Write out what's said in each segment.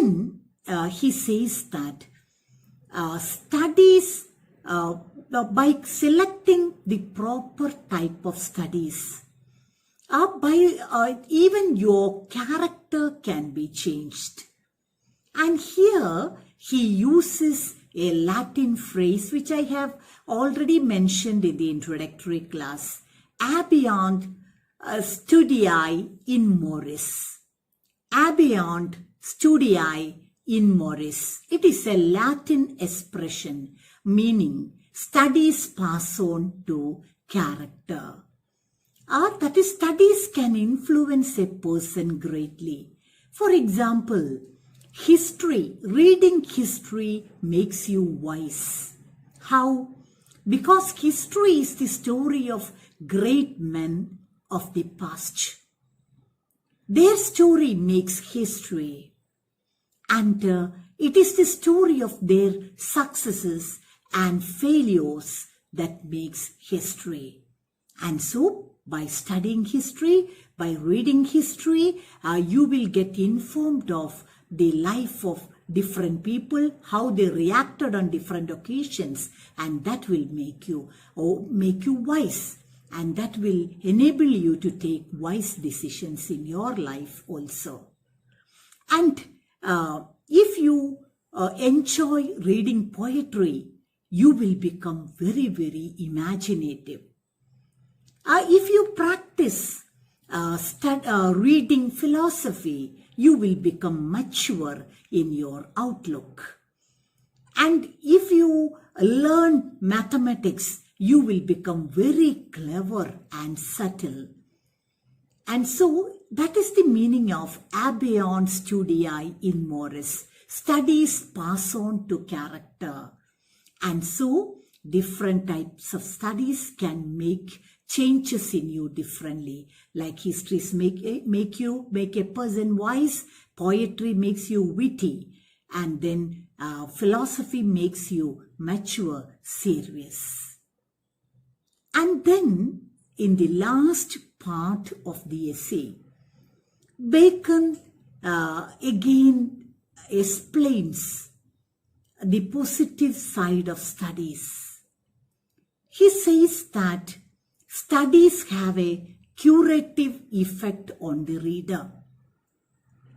then he says that studies, by selecting the proper type of studies, even your character can be changed. And here he uses a Latin phrase which I have already mentioned in the introductory class, habeant studii in moris. Habeant studii in moris. It is a Latin expression meaning studies pass on to character. That is, studies can influence a person greatly. For example, history, reading history makes you wise. How? Because history is the story of great men of the past. Their story makes history, and it is the story of their successes and failures that makes history. And so, by studying history, by reading history, you will get informed of the life of different people, how they reacted on different occasions, and that will make you wise, and that will enable you to take wise decisions in your life also. And if you enjoy reading poetry, you will become very, very imaginative. If you practice reading philosophy, you will become mature in your outlook. And if you learn mathematics, you will become very clever and subtle. And so that is the meaning of habeant studii in moris. Studies pass on to character. And so different types of studies can make changes in you differently. Like histories make a person wise, poetry makes you witty, and then philosophy makes you mature, serious. And then in the last part of the essay, Bacon again explains the positive side of studies. He says that studies have a curative effect on the reader.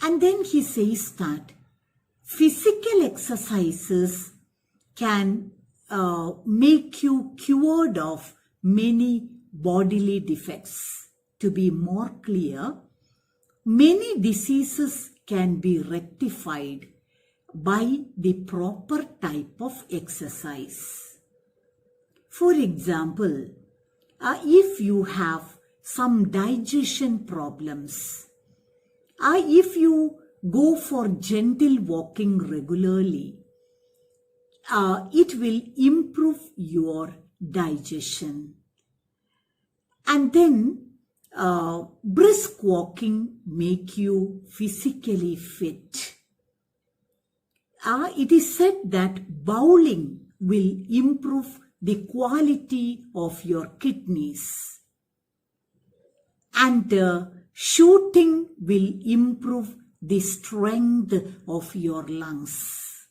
And then he says that physical exercises can make you cured of many bodily defects. To be more clear, many diseases can be rectified by the proper type of exercise. For example, if you have some digestion problems, if you go for gentle walking regularly, it will improve your digestion. And then brisk walking make you physically fit. It is said that bowling will improve the quality of your kidneys, and shooting will improve the strength of your lungs.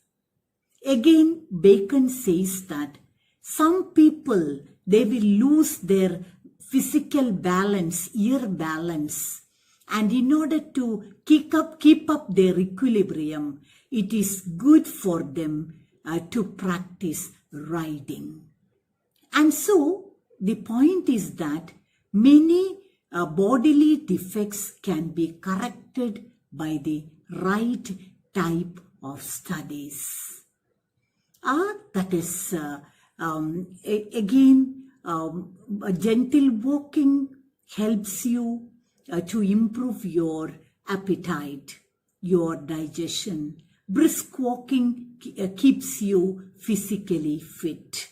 Again, Bacon says that some people, they will lose their physical balance, ear balance, and in order to keep up their equilibrium, it is good for them to practice riding. And so the point is that many bodily defects can be corrected by the right type of studies. That is, gentle walking helps you to improve your appetite, your digestion. Brisk walking keeps you physically fit.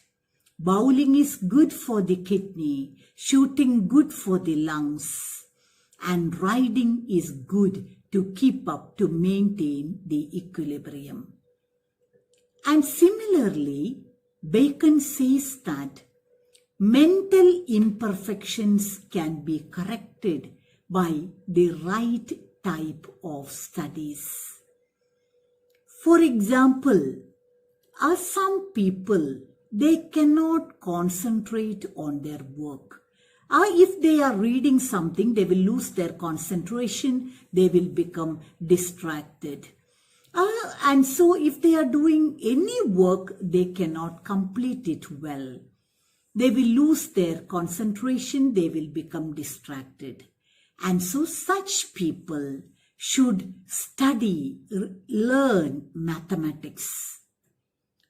Bowling is good for the kidney, shooting good for the lungs, and riding is good to keep up, to maintain the equilibrium. And similarly, Bacon says that mental imperfections can be corrected by the right type of studies. For example, some people, they cannot concentrate on their work. If they are reading something, they will lose their concentration, they will become distracted. And so if they are doing any work, they cannot complete it well. They will lose their concentration, they will become distracted. And so such people should study, learn mathematics.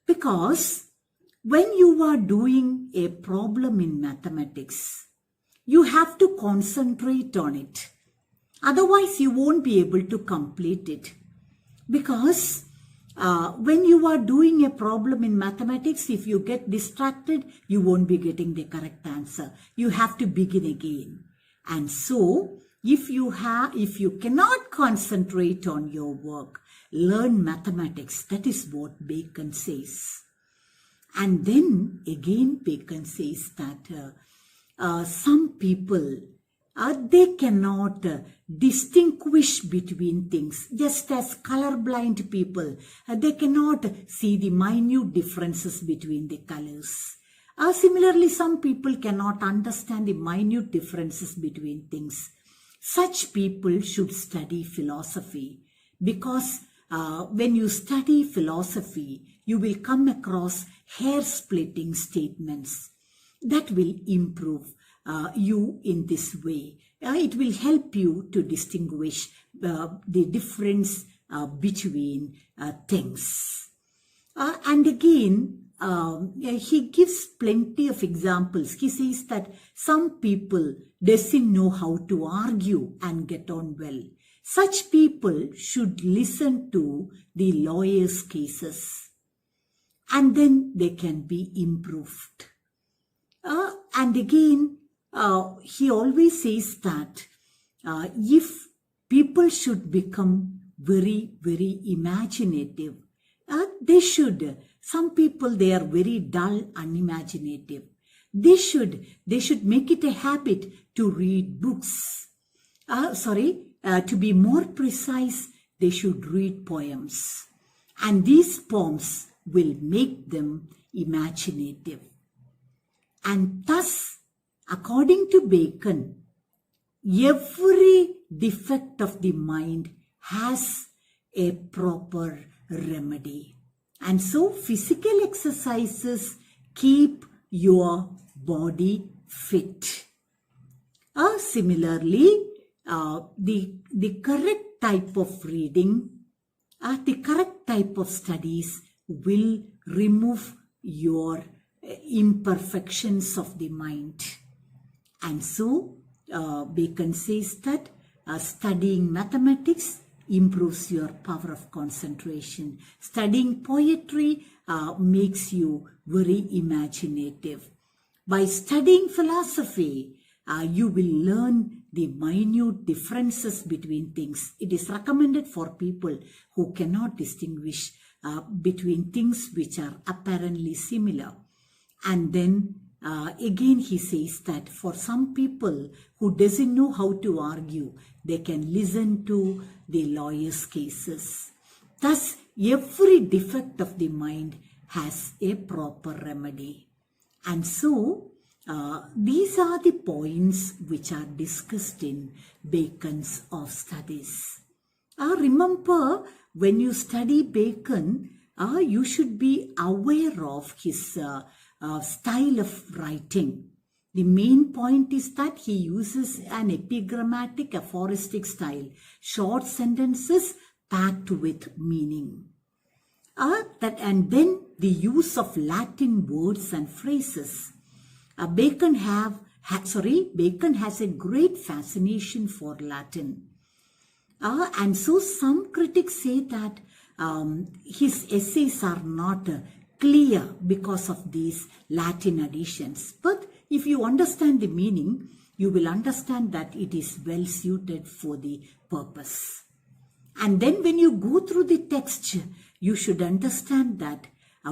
Because when you are doing a problem in mathematics, you have to concentrate on it. Otherwise, you won't be able to complete it. Because when you are doing a problem in mathematics, if you get distracted, you won't be getting the correct answer. You have to begin again. And so, if you cannot concentrate on your work, learn mathematics. That is what Bacon says. And then again, Bacon says that some people, they cannot distinguish between things. Just as colorblind people, they cannot see the minute differences between the colors. Similarly, some people cannot understand the minute differences between things. Such people should study philosophy, because when you study philosophy, you will come across hair-splitting statements that will improve you in this way. It will help you to distinguish the difference between things. And again, he gives plenty of examples. He says that some people doesn't know how to argue and get on well. Such people should listen to the lawyers' cases, and then they can be improved. And again, he always says that if people should become very, very imaginative, they should. Some people, they are very dull, unimaginative. They should make it a habit to read books. To be more precise, they should read poems. And these poems will make them imaginative. And thus, according to Bacon, every defect of the mind has a proper remedy. And so physical exercises keep your body fit. Similarly, the correct type of reading, the correct type of studies will remove your imperfections of the mind. And so Bacon says that studying mathematics improves your power of concentration. Studying poetry makes you very imaginative. By studying philosophy, you will learn the minute differences between things. It is recommended for people who cannot distinguish between things which are apparently similar. And then again he says that for some people who doesn't know how to argue, they can listen to the lawyers' cases. Thus, every defect of the mind has a proper remedy. And so, these are the points which are discussed in Bacon's Of Studies. Remember, when you study Bacon, you should be aware of his style of writing. The main point is that he uses an epigrammatic aphoristic style, short sentences packed with meaning. And then the use of Latin words and phrases. Bacon has a great fascination for Latin. And so some critics say that his essays are not clear because of these Latin additions. But if you understand the meaning, you will understand that it is well suited for the purpose. And then when you go through the text, you should understand that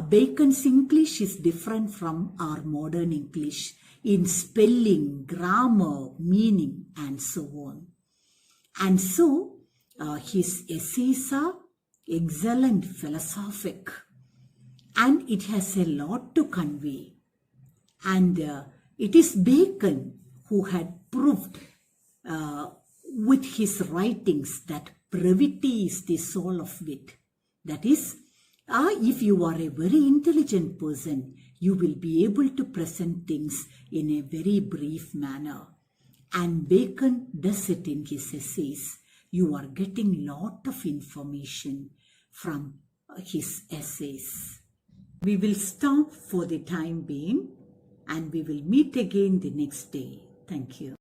Bacon's English is different from our modern English in spelling, grammar, meaning, and so on. And so his essays are excellent philosophic, and it has a lot to convey. And it is Bacon who had proved with his writings that brevity is the soul of wit. That is, if you are a very intelligent person, you will be able to present things in a very brief manner. And Bacon does it in his essays. You are getting lot of information from his essays. We will stop for the time being and we will meet again the next day. Thank you.